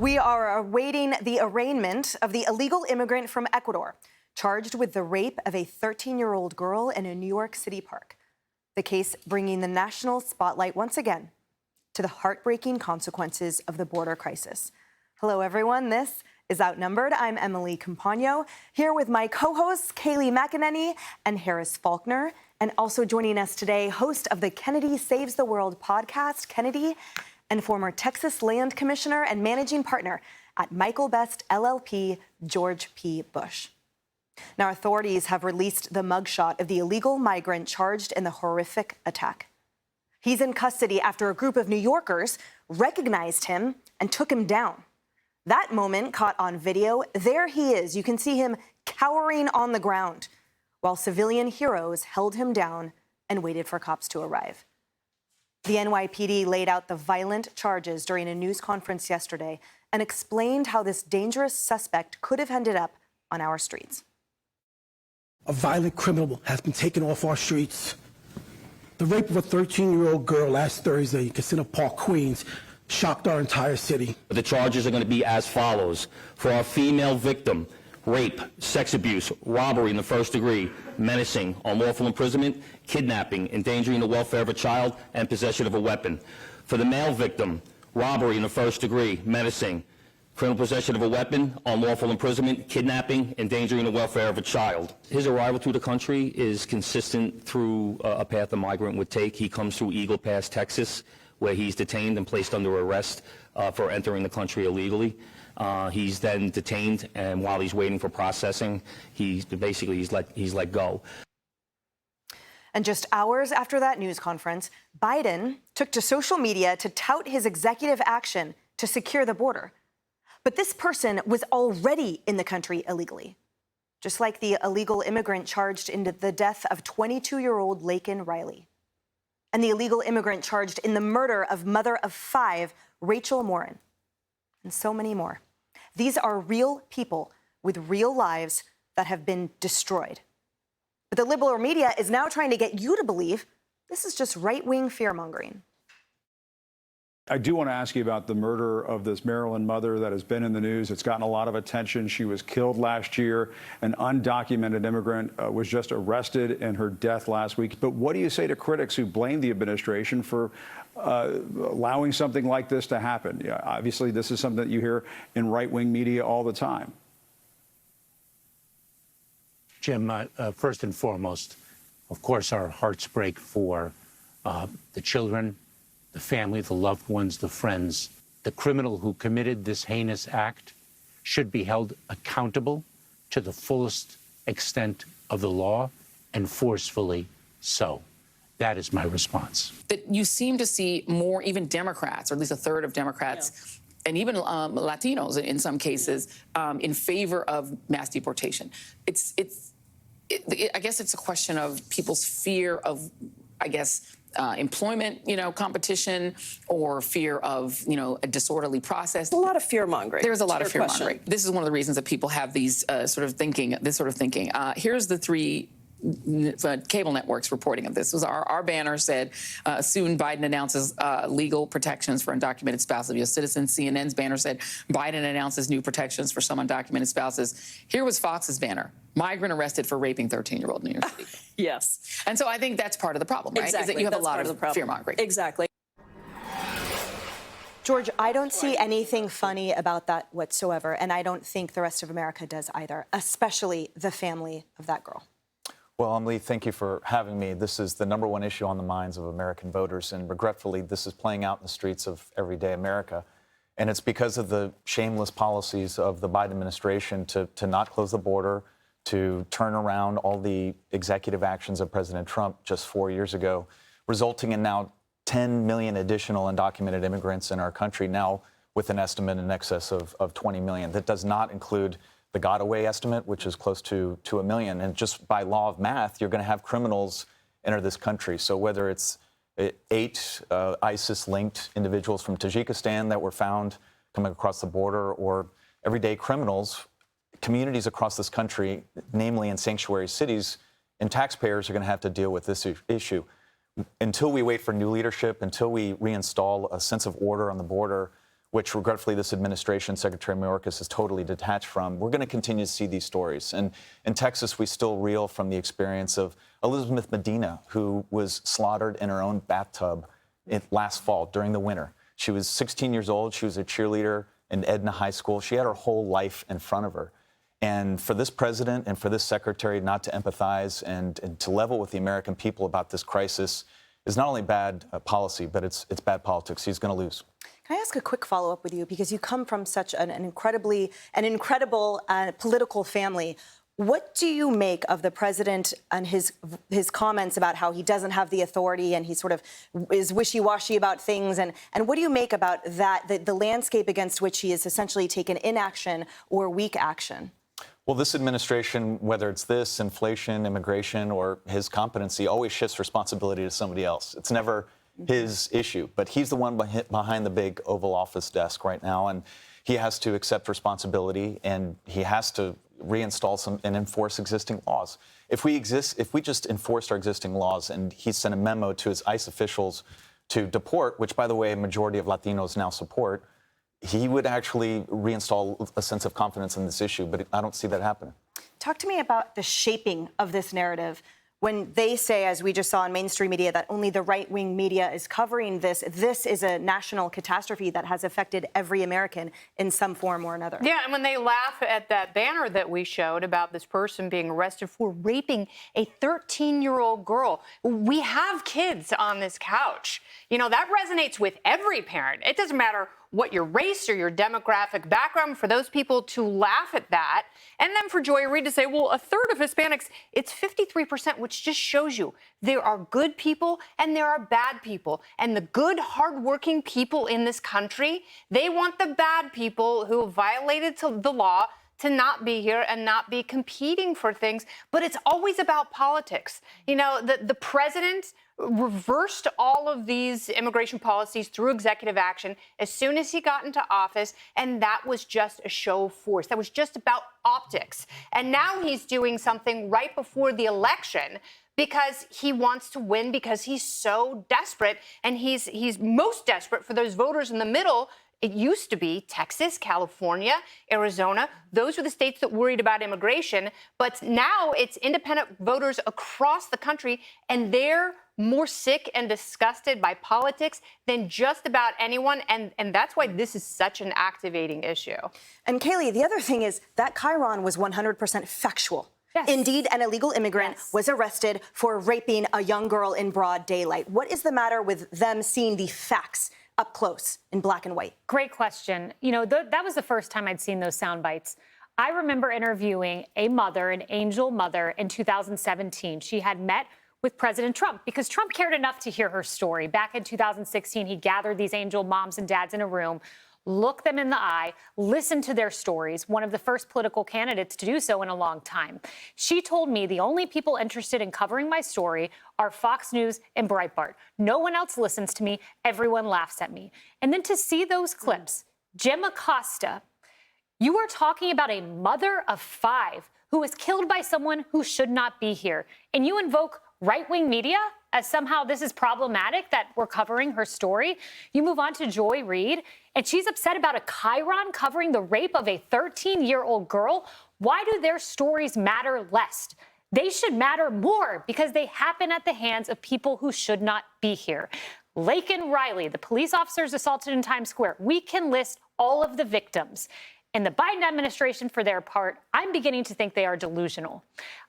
We are awaiting the arraignment of the illegal immigrant from Ecuador, charged with the rape of a 13-year-old girl in a New York City park. The case bringing the national spotlight once again to the heartbreaking consequences of the border crisis. Hello, everyone. This is Outnumbered. I'm Emily Compagno, here with my co-hosts, Kaylee McEnany and Harris Faulkner. And also joining us today, host of the Kennedy Saves the World podcast, Kennedy, and former Texas Land Commissioner and managing partner at Michael Best LLP, George P. Bush. Now, authorities have released the mugshot of the illegal migrant charged in the horrific attack. He's in custody after a group of New Yorkers recognized him and took him down. That moment caught on video. There he is. You can see him cowering on the ground while civilian heroes held him down and waited for cops to arrive. The NYPD laid out the violent charges during a news conference yesterday and explained how this dangerous suspect could have ended up on our streets. A violent criminal has been taken off our streets. The rape of a 13-year-old girl last Thursday in Casino Park, Queens, shocked our entire city. The charges are going to be as follows. For our female victim, rape, sex abuse, robbery in the first degree, menacing, unlawful imprisonment, kidnapping, endangering the welfare of a child, and possession of a weapon. For the male victim, robbery in the first degree, menacing, criminal possession of a weapon, unlawful imprisonment, kidnapping, endangering the welfare of a child. His arrival to the country is consistent through a path a migrant would take. He comes through Eagle Pass, Texas, where he's detained and placed under arrest for entering the country illegally. He's then detained, and while he's waiting for processing, he's let go. And just hours after that news conference, Biden took to social media to tout his executive action to secure the border. But this person was already in the country illegally, just like the illegal immigrant charged in the death of 22-year-old Laken Riley, and the illegal immigrant charged in the murder of mother of 5, Rachel Morin, and so many more. These are real people with real lives that have been destroyed. But the liberal media is now trying to get you to believe this is just right-wing fear-mongering. I do want to ask you about the murder of this Maryland mother that has been in the news. It's gotten a lot of attention. She was killed last year. An undocumented immigrant was just arrested in her death last week. But what do you say to critics who blame the administration for allowing something like this to happen? Yeah, obviously, this is something that you hear in right-wing media all the time. Jim, first and foremost, of course, our hearts break for the children, the family, the loved ones, the friends. The criminal who committed this heinous act should be held accountable to the fullest extent of the law, and forcefully so. That is my response. That you seem to see more, even Democrats, or at least a third of Democrats, and even Latinos in some cases, in favor of mass deportation. I guess it's a question of people's fear of, employment, competition, or fear of, a disorderly process. A lot of fear-mongering. There's a lot of fear-mongering. This is one of the reasons that people have these this sort of thinking. Here's the three cable networks reporting of this. It was our banner said, soon Biden announces legal protections for undocumented spouses of U.S. citizens. CNN's banner said, Biden announces new protections for some undocumented spouses. Here was Fox's banner, migrant arrested for raping 13-year-old New York City. Yes. And so I think that's part of the problem, right? Exactly. Is that you have That's a lot of fear-mongering. Exactly. George, I don't see anything funny about that whatsoever, and I don't think the rest of America does either, especially the family of that girl. Well, Emily, thank you for having me. This is the #1 issue on the minds of American voters, and regretfully, this is playing out in the streets of everyday America. And it's because of the shameless policies of the Biden administration to not close the border, to turn around all the executive actions of President Trump just 4 years ago, resulting in now 10 million additional undocumented immigrants in our country, now with an estimate in excess of 20 million. That does not include the got-away estimate, which is close to 1 million. And just by law of math, you're going to have criminals enter this country. So whether it's 8 ISIS-linked individuals from Tajikistan that were found coming across the border, or everyday criminals, communities across this country, namely in sanctuary cities, and taxpayers are going to have to deal with this issue. Until we wait for new leadership, until we reinstall a sense of order on the border, which regretfully this administration, Secretary Mayorkas, is totally detached from, we're going to continue to see these stories. And in Texas, we still reel from the experience of Elizabeth Medina, who was slaughtered in her own bathtub last fall during the winter. She was 16 years old. She was a cheerleader in Edna High School. She had her whole life in front of her. And for this president and for this secretary not to empathize and to level with the American people about this crisis is not only bad policy, but it's bad politics. He's going to lose. Can I ask a quick follow-up with you? Because you come from such an incredible political family. What do you make of the president and his comments about how he doesn't have the authority and he sort of is wishy-washy about things? And what do you make about that, the landscape against which he has essentially taken inaction or weak action? Well, this administration, whether it's this, inflation, immigration, or his competency, always shifts responsibility to somebody else. It's never his issue, but he's the one behind the big Oval Office desk right now, and he has to accept responsibility, and he has to reinstall and enforce existing laws. If we just enforced our existing laws, and he sent a memo to his ICE officials to deport, which, by the way, a majority of Latinos now support, he would actually reinstall a sense of confidence in this issue, but I don't see that happening. Talk to me about the shaping of this narrative. When they say, as we just saw in mainstream media, that only the right-wing media is covering this, this is a national catastrophe that has affected every American in some form or another. Yeah, and when they laugh at that banner that we showed about this person being arrested for raping a 13-year-old girl, we have kids on this couch. You know, that resonates with every parent. It doesn't matter what your race or your demographic background, for those people to laugh at that. And then for Joy Reid to say, well, a third of Hispanics, it's 53%, which just shows you there are good people and there are bad people. And the good, hardworking people in this country, they want the bad people who have violated the law to not be here and not be competing for things. But it's always about politics. You know, the president reversed all of these immigration policies through executive action as soon as he got into office, and that was just a show of force. That was just about optics. And now he's doing something right before the election because he wants to win, because he's so desperate, and he's most desperate for those voters in the middle. It used to be Texas, California, Arizona. Those were the states that worried about immigration. But now it's independent voters across the country, and they're more sick and disgusted by politics than just about anyone. And that's why this is such an activating issue. And Kaylee, the other thing is that Chiron was 100% factual. Yes. Indeed, an illegal immigrant was arrested for raping a young girl in broad daylight. What is the matter with them seeing the facts up close in black and white? Great question. You know, that was the first time I'd seen those sound bites. I remember interviewing a mother, an angel mother, in 2017. She had met with President Trump because Trump cared enough to hear her story. Back in 2016, he gathered these angel moms and dads in a room, looked them in the eye, listened to their stories, one of the first political candidates to do so in a long time. She told me the only people interested in covering my story are Fox News and Breitbart. No one else listens to me. Everyone laughs at me. And then to see those clips, Jim Acosta, you are talking about a mother of 5 who was killed by someone who should not be here. And you invoke right-wing media as somehow this is problematic that we're covering her story. You move on to Joy Reid, and she's upset about a Chiron covering the rape of a 13-year-old girl. Why do their stories matter less? They should matter more because they happen at the hands of people who should not be here. Laken Riley, the police officers assaulted in Times Square. We can list all of the victims. And the Biden administration, for their part, I'm beginning to think they are delusional.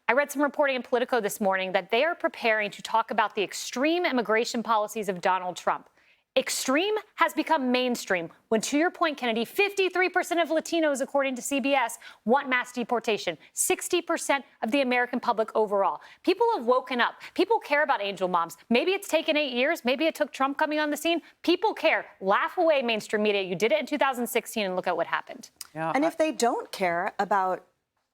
I read some reporting in Politico this morning that they are preparing to talk about the extreme immigration policies of Donald Trump. Extreme has become mainstream when, to your point, Kennedy, 53% of Latinos, according to CBS, want mass deportation, 60% of the American public overall. People have woken up. People care about angel moms. Maybe it's taken 8 years. Maybe it took Trump coming on the scene. People care. Laugh away, mainstream media. You did it in 2016, and look at what happened. Yeah, and if they don't care about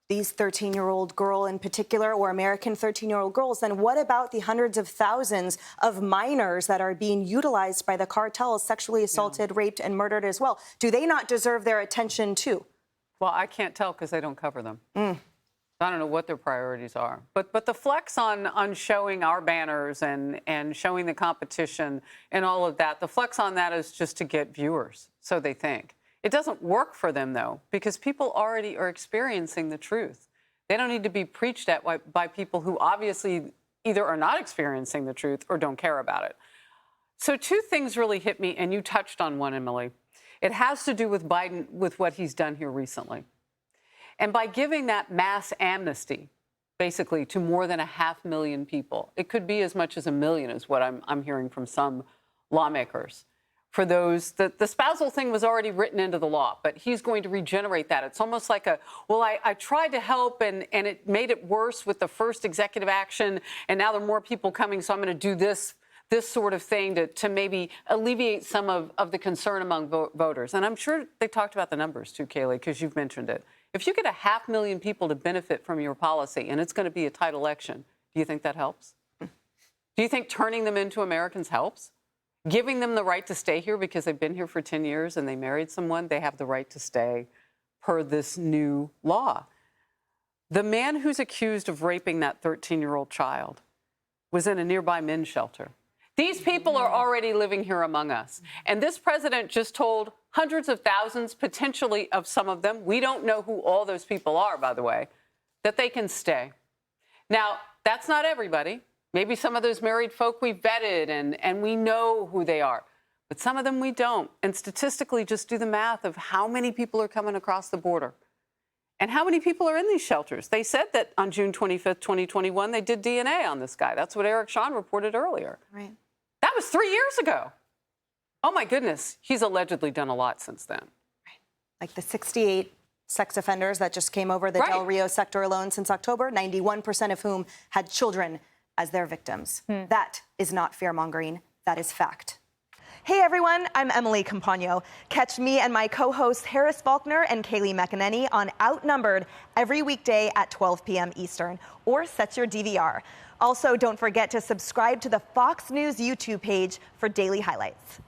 these 13-year-old girl in particular, or American 13-year-old girls, then what about the hundreds of thousands of minors that are being utilized by the cartels, sexually assaulted, raped, and murdered as well? Do they not deserve their attention too? Well, I can't tell because I don't cover them. I don't know what their priorities are. But the flex on showing our banners and showing the competition and all of that, the flex on that is just to get viewers, so they think. It doesn't work for them, though, because people already are experiencing the truth. They don't need to be preached at by people who obviously either are not experiencing the truth or don't care about it. So two things really hit me, and you touched on one, Emily. It has to do with Biden, with what he's done here recently. And by giving that mass amnesty, basically, to more than 500,000 people, it could be as much as 1 million is what I'm hearing from some lawmakers. For those, the spousal thing was already written into the law, but he's going to regenerate that. It's almost like I tried to help and it made it worse with the first executive action, and now there are more people coming, so I'm going to do this sort of thing to maybe alleviate some of the concern among voters. And I'm sure they talked about the numbers too, Kayleigh, because you've mentioned it. If you get 500,000 people to benefit from your policy and it's going to be a tight election, do you think that helps? Do you think turning them into Americans helps? Giving them the right to stay here because they've been here for 10 years and they married someone, they have the right to stay per this new law. The man who's accused of raping that 13-year-old child was in a nearby men's shelter. These people are already living here among us. And this president just told hundreds of thousands, potentially of some of them, we don't know who all those people are, by the way, that they can stay. Now, that's not everybody. Maybe some of those married folk we vetted and we know who they are. But some of them we don't. And statistically, just do the math of how many people are coming across the border and how many people are in these shelters. They said that on June 25th, 2021, they did DNA on this guy. That's what Eric Shawn reported earlier. Right. That was 3 years ago. Oh, my goodness. He's allegedly done a lot since then. Right. Like the 68 sex offenders that just came over the Del Rio sector alone since October, 91% of whom had children as their victims. That is not fear-mongering. That is fact. Hey, everyone. I'm Emily Campagno. Catch me and my co-hosts Harris Faulkner and Kayleigh McEnany on Outnumbered every weekday at 12 p.m. Eastern, or set your DVR. Also, don't forget to subscribe to the Fox News YouTube page for daily highlights.